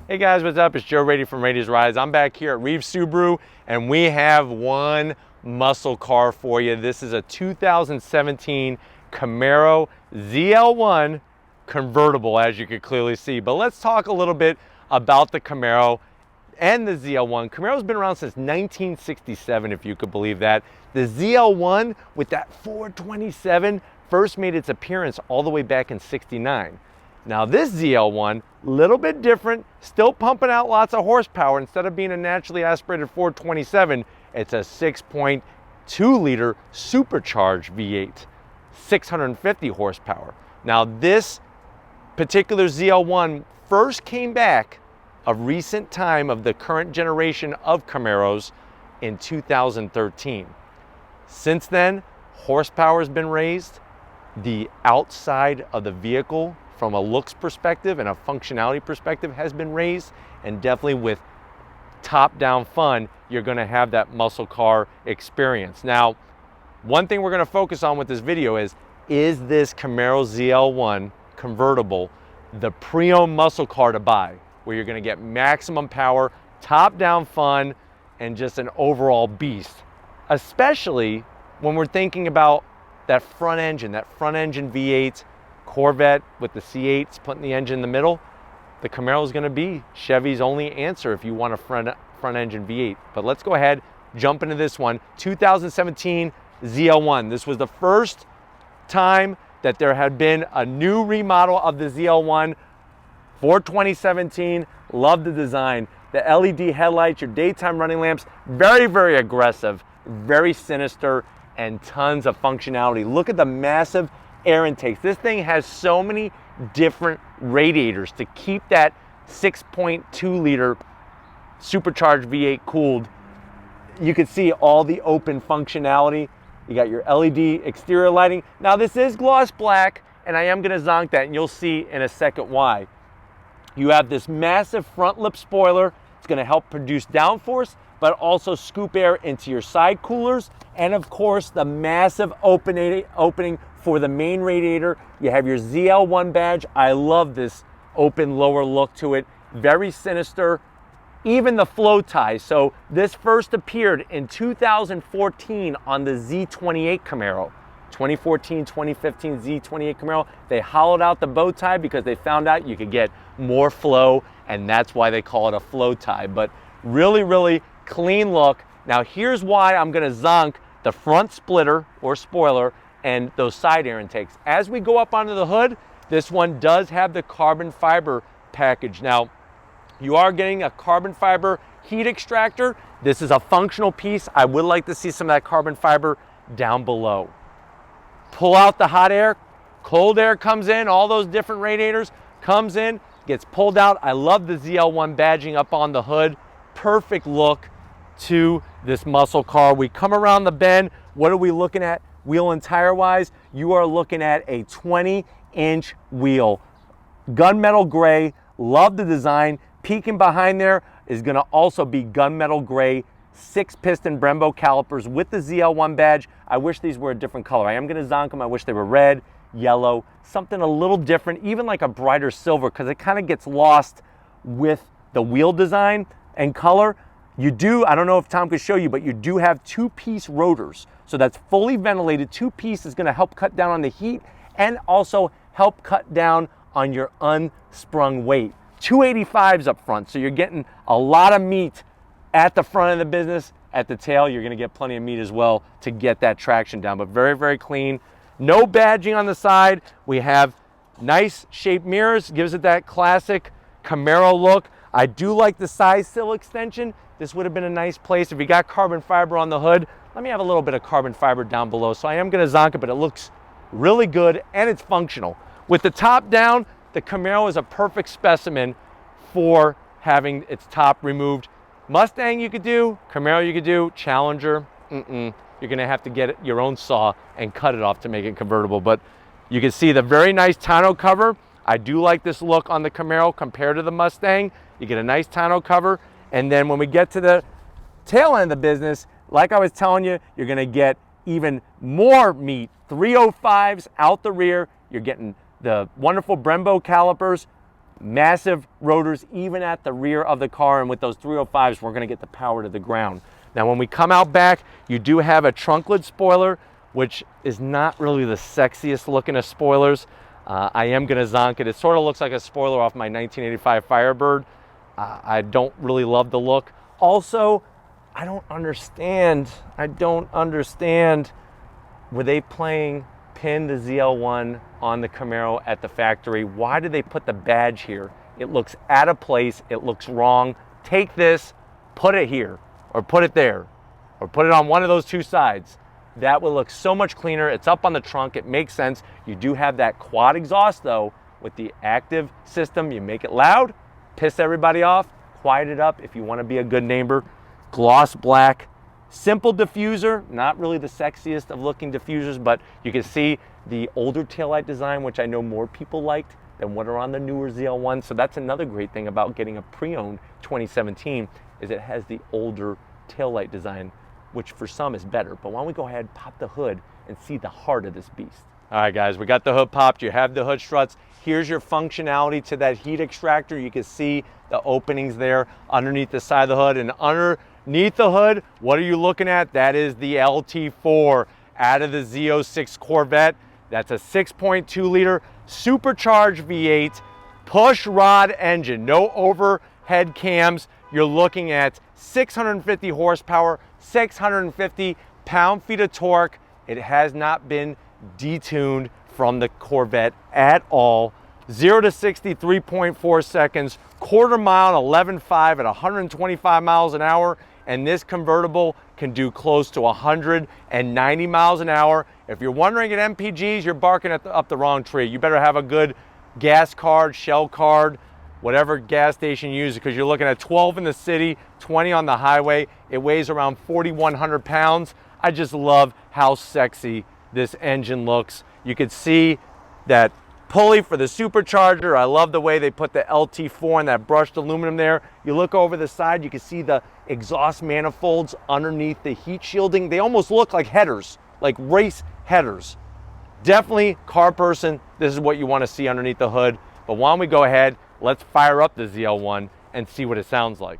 Hey guys, what's up? It's Joe Rady from Rady's Rides. I'm back here at Reeves Subaru and we have one muscle car for you. This is a 2017 Camaro ZL1 convertible, as you can clearly see. But let's talk a little bit about the Camaro and the ZL1. Camaro's been around since 1967, if you could believe that. The ZL1 with that 427 first made its appearance all the way back in '69. Now this ZL1, little bit different, still pumping out lots of horsepower. Instead of being a naturally aspirated 427, it's a 6.2 liter supercharged V8, 650 horsepower. Now this particular ZL1 first came back a recent time of the current generation of Camaros in 2013. Since then, horsepower has been raised. The outside of the vehicle from a looks perspective and a functionality perspective has been raised, and definitely with top-down fun, you're gonna have that muscle car experience. Now, one thing we're gonna focus on with this video is this Camaro ZL1 convertible the pre-owned muscle car to buy, where you're gonna get maximum power, top-down fun, and just an overall beast, especially when we're thinking about that front engine V8, Corvette with the C8s putting the engine in the middle. The Camaro is going to be Chevy's only answer if you want a front engine V8. But let's go ahead, jump into this one. 2017 ZL1. This was the first time that there had been a new remodel of the ZL1 for 2017. Love the design. The LED headlights, your daytime running lamps, very, very aggressive, very sinister, and tons of functionality. Look at the massive air intakes. This thing has so many different radiators to keep that 6.2 liter supercharged V8 cooled. You can see all the open functionality. You got your LED exterior lighting. Now this is gloss black, and I am gonna zonk that, and you'll see in a second why. You have this massive front lip spoiler. It's gonna help produce downforce, but also scoop air into your side coolers. And of course, the massive opening for the main radiator. You have your ZL1 badge. I love this open lower look to it. Very sinister. Even the flow tie. So this first appeared in 2014 on the Z28 Camaro. 2014, 2015 Z28 Camaro. They hollowed out the bow tie because they found out you could get more flow, and that's why they call it a flow tie. But really, really clean look. Now here's why I'm gonna zonk the front splitter or spoiler and those side air intakes. As we go up onto the hood, this one does have the carbon fiber package. Now, you are getting a carbon fiber heat extractor. This is a functional piece. I would like to see some of that carbon fiber down below. Pull out the hot air, cold air comes in, all those different radiators comes in, gets pulled out. I love the ZL1 badging up on the hood. Perfect look to this muscle car. We come around the bend. What are we looking at? Wheel and tire wise, you are looking at a 20-inch wheel. Gunmetal gray, love the design. Peeking behind there is gonna also be gunmetal gray 6-piston Brembo calipers with the ZL1 badge. I wish these were a different color. I am gonna zonk them. I wish they were red, yellow, something a little different, even like a brighter silver, because it kind of gets lost with the wheel design and color. You do, I don't know if Tom could show you, but you do have 2-piece rotors. So that's fully ventilated. 2-piece is gonna help cut down on the heat and also help cut down on your unsprung weight. 285s up front, so you're getting a lot of meat at the front of the business. At the tail, you're gonna get plenty of meat as well to get that traction down, but very, very clean. No badging on the side. We have nice shaped mirrors, gives it that classic Camaro look. I do like the side sill extension. This would have been a nice place. If you got carbon fiber on the hood, let me have a little bit of carbon fiber down below. So I am gonna zonk it, but it looks really good and it's functional. With the top down, the Camaro is a perfect specimen for having its top removed. Mustang you could do, Camaro you could do, Challenger, you're gonna have to get your own saw and cut it off to make it convertible. But you can see the very nice tonneau cover. I do like this look on the Camaro compared to the Mustang. You get a nice tonneau cover. And then when we get to the tail end of the business, like I was telling you, you're gonna get even more meat. 305s out the rear. You're getting the wonderful Brembo calipers, Massive rotors even at the rear of the car, and with those 305s, we're gonna get the power to the ground. Now, when we come out back, you do have a trunk-lid spoiler, which is not really the sexiest looking of spoilers. I am gonna zonk it. It sort of looks like a spoiler off my 1985 Firebird. I don't really love the look. Also, I don't understand, were they playing pin the ZL1 on the Camaro at the factory? Why did they put the badge here? It looks out of place, it looks wrong. Take this, put it here, or put it there, or put it on one of those two sides. That will look so much cleaner. It's up on the trunk, it makes sense. You do have that quad exhaust though, with the active system. You make it loud, piss everybody off, quiet it up if you wanna be a good neighbor. Gloss black, simple diffuser, not really the sexiest of looking diffusers, but you can see the older taillight design, which I know more people liked than what are on the newer ZL1. So that's another great thing about getting a pre-owned 2017, is it has the older taillight design, which for some is better. But why don't we go ahead, pop the hood, and see the heart of this beast. All right, guys, we got the hood popped. You have the hood struts. Here's your functionality to that heat extractor. You can see the openings there underneath the side of the hood. And underneath the hood, what are you looking at? That is the LT4 out of the Z06 Corvette. That's a 6.2 liter supercharged V8 push rod engine, no overhead cams. You're looking at 650 horsepower, 650 pound-feet of torque. It has not been detuned from the Corvette at all. 0 to 60, 3.4 seconds, quarter mile, 11.5 at 125 miles an hour. And this convertible can do close to 190 miles an hour. If you're wondering at MPGs, you're barking up the wrong tree. You better have a good gas card, Shell card, whatever gas station you use, because you're looking at 12 in the city, 20 on the highway. It weighs around 4,100 pounds. I just love how sexy this engine looks. You can see that pulley for the supercharger. I love the way they put the LT4 and that brushed aluminum there. You look over the side, you can see the exhaust manifolds underneath the heat shielding. They almost look like headers, like race headers. Definitely, car person, this is what you want to see underneath the hood. But why don't we go ahead, let's fire up the ZL1 and see what it sounds like.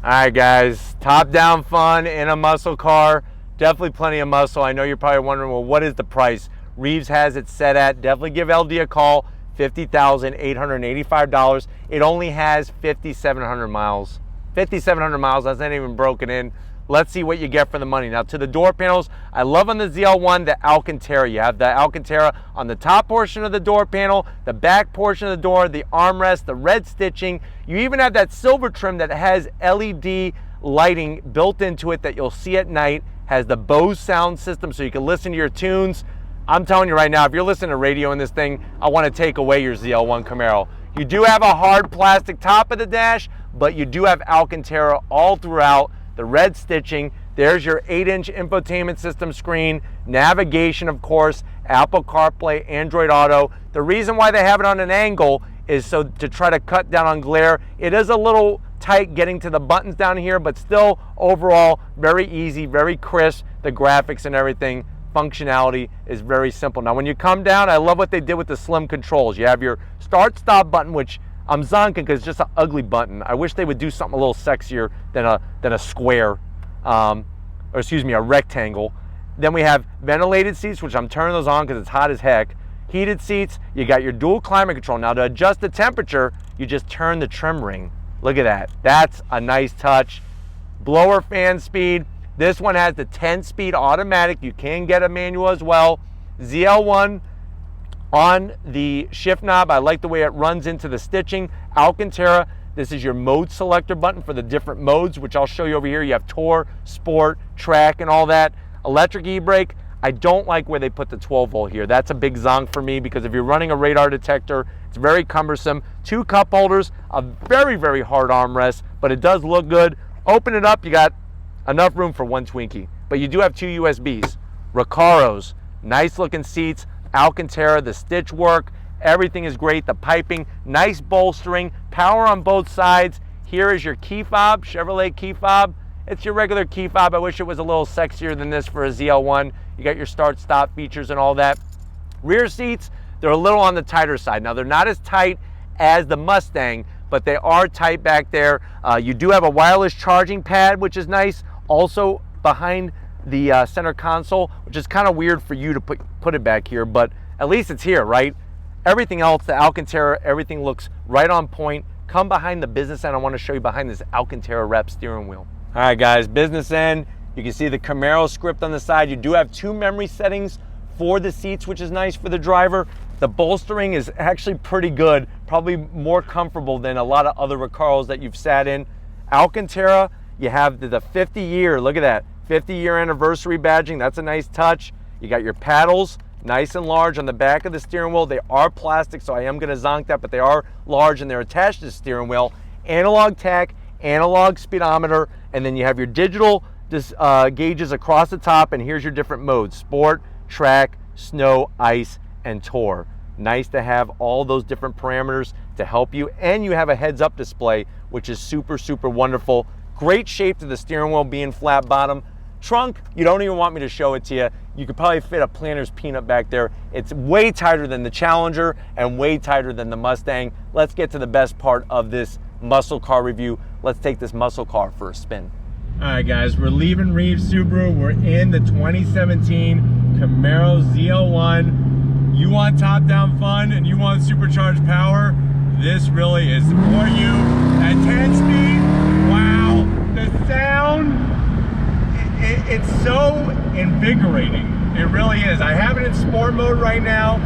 All right, guys, top down fun in a muscle car. Definitely plenty of muscle. I know you're probably wondering, well, what is the price? Reeves has it set at, definitely give LD a call, $50,885. It only has 5,700 miles. 5,700 miles, that's not even broken in. Let's see what you get for the money. Now, to the door panels, I love on the ZL1 the Alcantara. You have the Alcantara on the top portion of the door panel, the back portion of the door, the armrest, the red stitching. You even have that silver trim that has LED lighting built into it that you'll see at night, has the Bose sound system so you can listen to your tunes. I'm telling you right now, if you're listening to radio in this thing, I want to take away your ZL1 Camaro. You do have a hard plastic top of the dash, but you do have Alcantara all throughout. The red stitching, there's your 8-inch infotainment system screen, navigation, of course, Apple CarPlay, Android Auto. The reason why they have it on an angle is so to try to cut down on glare. It is a little tight getting to the buttons down here, but still overall very easy, very crisp. The graphics and everything, functionality is very simple. Now when you come down, I love what they did with the slim controls. You have your start stop button, which I'm zonking because it's just an ugly button. I wish they would do something a little sexier than a square, or excuse me, a rectangle. Then we have ventilated seats, which I'm turning those on because it's hot as heck. Heated seats, you got your dual climate control. Now to adjust the temperature, you just turn the trim ring. Look at that, that's a nice touch. Blower fan speed, this one has the 10-speed automatic. You can get a manual as well. ZL1, on the shift knob, I like the way it runs into the stitching. Alcantara, this is your mode selector button for the different modes, which I'll show you over here. You have Tour, Sport, Track, and all that. Electric e-brake, I don't like where they put the 12 volt here. That's a big zonk for me because if you're running a radar detector, it's very cumbersome. 2 cup holders, a very, very hard armrest, but it does look good. Open it up, you got enough room for one Twinkie, but you do have 2 USBs. Recaros, Nice looking seats, Alcantara, the stitch work, everything is great. The piping, nice bolstering, power on both sides. Here is your key fob, Chevrolet key fob. It's your regular key fob. I wish it was a little sexier than this for a ZL1. You got your start-stop features and all that. Rear seats, they're a little on the tighter side. Now, they're not as tight as the Mustang, but they are tight back there. You do have a wireless charging pad, which is nice. Also behind the center console, which is kind of weird for you to put it back here, but at least it's here, right? Everything else, the Alcantara, everything looks right on point. Come behind the business end. I want to show you behind this Alcantara wrap steering wheel. All right, guys, business end. You can see the Camaro script on the side. You do have 2 memory settings for the seats, which is nice for the driver. The bolstering is actually pretty good, probably more comfortable than a lot of other Recaros that you've sat in. Alcantara, you have the 50-year, look at that, 50-year anniversary badging. That's a nice touch. You got your paddles, nice and large on the back of the steering wheel. They are plastic, so I am gonna zonk that, but they are large and they're attached to the steering wheel. Analog tach, analog speedometer, and then you have your digital gauges across the top, and here's your different modes: sport, track, snow, ice, and tour. Nice to have all those different parameters to help you, and you have a heads-up display, which is super, super wonderful. Great shape to the steering wheel being flat bottom. Trunk, you don't even want me to show it to you. You could probably fit a Planter's peanut back there. It's way tighter than the Challenger and way tighter than the Mustang. Let's get to the best part of this muscle car review. Let's take this muscle car for a spin. All right, guys, we're leaving Reeves Subaru. We're in the 2017 Camaro ZL1. You want top-down fun and you want supercharged power, this really is for you. At 10-speed, wow, the sound, it's so invigorating. It really is. I have it in sport mode right now.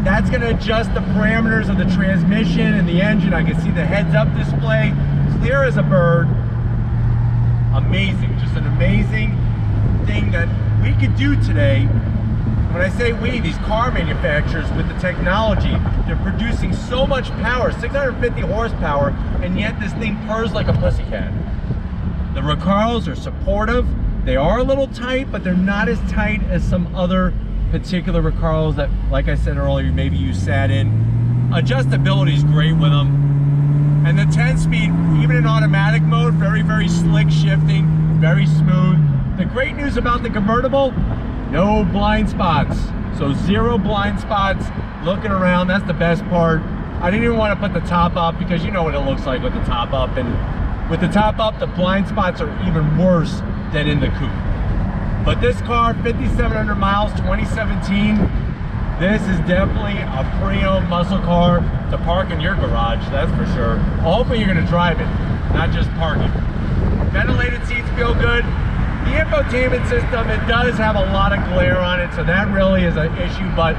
That's gonna adjust the parameters of the transmission and the engine. I can see the heads-up display, clear as a bird. Amazing, just an amazing thing that we could do today. When I say we, these car manufacturers with the technology, they're producing so much power, 650 horsepower, and yet this thing purrs like a pussycat. The Recaros are supportive. They are a little tight, but they're not as tight as some other particular Recaros that, like I said earlier, maybe you sat in. Adjustability is great with them. And the 10-speed, even in automatic mode, very, very slick shifting, very smooth. The great news about the convertible, no blind spots. So 0 blind spots, looking around, that's the best part. I didn't even want to put the top up because you know what it looks like with the top up. And with the top up, the blind spots are even worse than in the coupe. But this car, 5,700 miles, 2017, this is definitely a pre-owned muscle car to park in your garage, that's for sure. Hopefully you're gonna drive it, not just park it. Ventilated seats feel good. The infotainment system, it does have a lot of glare on it, so that really is an issue, but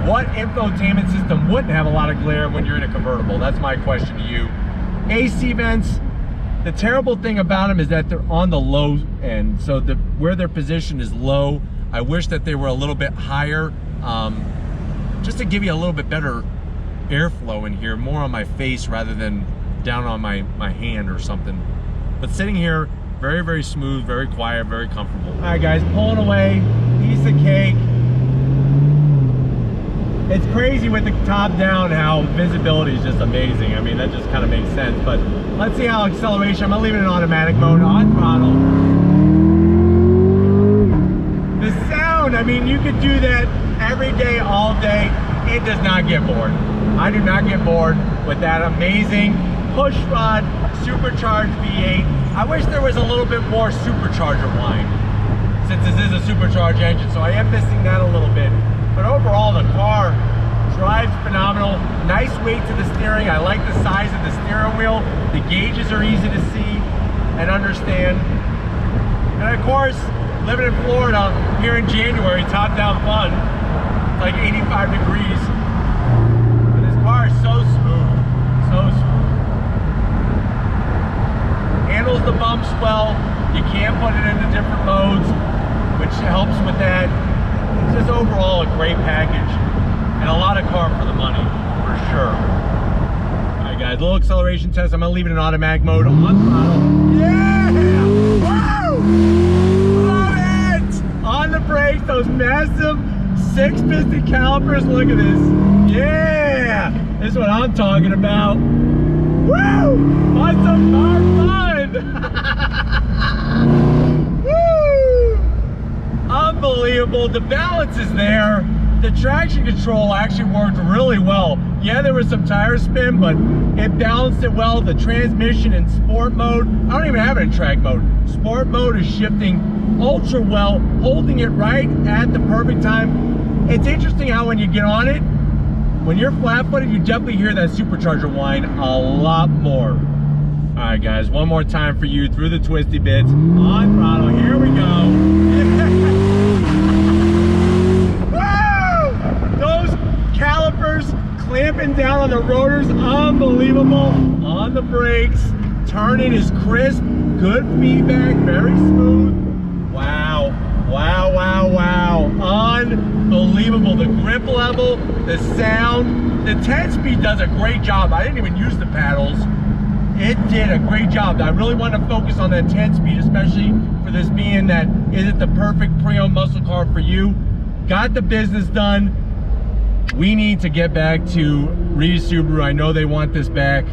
what infotainment system wouldn't have a lot of glare when you're in a convertible? That's my question to you. AC vents, the terrible thing about them is that they're on the low end, so where they're positioned is low. I wish that they were a little bit higher, just to give you a little bit better airflow in here, more on my face rather than down on my hand or something. But sitting here, very, very smooth, very quiet, very comfortable. All right, guys, pulling away, piece of cake. It's crazy with the top down how visibility is just amazing. I mean, that just kind of makes sense. But let's see how acceleration, I'm gonna leave it in automatic mode, on throttle. The sound, I mean, you could do that every day, all day. It does not get bored. I do not get bored with that amazing push rod supercharged V8. I wish there was a little bit more supercharger whine, since this is a supercharged engine, so I am missing that a little bit. But overall, the car drives phenomenal. Nice weight to the steering. I like the size of the steering wheel. The gauges are easy to see and understand. And of course, living in Florida here in January, top down fun. It's like 85 degrees. But this car is so smooth, so smooth. Handles the bumps well. You can put it into different modes, which helps with that. It's just overall a great package and a lot of car for the money, for sure. All right, guys, little acceleration test. I'm gonna leave it in automatic mode on throttle. Yeah! Woo! Love it! On the brakes, those massive 6-piston calipers. Look at this. Yeah, this is what I'm talking about. Woo! Muscle car fun! Woo! Unbelievable. The balance is there. The traction control actually worked really well. Yeah, there was some tire spin, but it balanced it well. The transmission in sport mode, I don't even have it in track mode. Sport mode is shifting ultra well, holding it right at the perfect time. It's interesting how when you get on it, when you're flat-footed, you definitely hear that supercharger whine a lot more. All right, guys, one more time for you through the twisty bits. On throttle, here we go. Woo! Those calipers clamping down on the rotors, unbelievable. On the brakes, turning is crisp, good feedback, very smooth. Wow, wow, wow, wow. Unbelievable. The grip level, the sound, the 10-speed does a great job. I didn't even use the paddles. It did a great job. I really want to focus on that 10-speed, especially for this being that isn't the perfect pre-owned muscle car for you. Got the business done. We need to get back to Reeves Subaru. I know they want this back.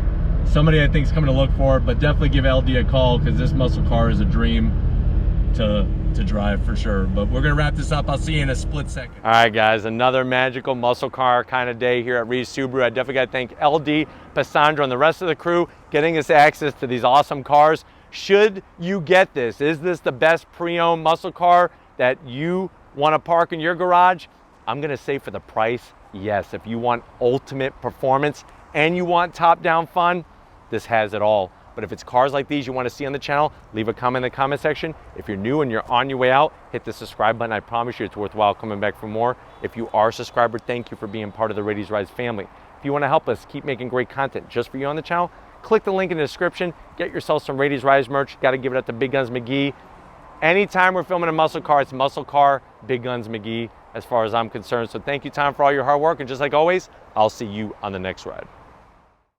Somebody I think is coming to look for it, but definitely give LD a call because this muscle car is a dream to drive for sure. But we're gonna wrap this up. I'll see you in a split second. All right, guys, another magical muscle car kind of day here at Reeves Subaru. I definitely gotta thank LD, Passandra, and the rest of the crew getting us access to these awesome cars. Should you get this, is this the best pre-owned muscle car that you want to park in your garage? I'm gonna say for the price, yes. If you want ultimate performance and you want top-down fun, this has it all. But if it's cars like these you want to see on the channel, leave a comment in the comment section. If you're new and you're on your way out, hit the subscribe button. I promise you it's worthwhile coming back for more. If you are a subscriber, thank you for being part of the Radies Rides family. If you want to help us keep making great content just for you on the channel, click the link in the description. Get yourself some Radies Rides merch. Got to give it up to Big Guns McGee. Anytime we're filming a muscle car, it's muscle car, Big Guns McGee, as far as I'm concerned. So thank you, Tom, for all your hard work. And just like always, I'll see you on the next ride.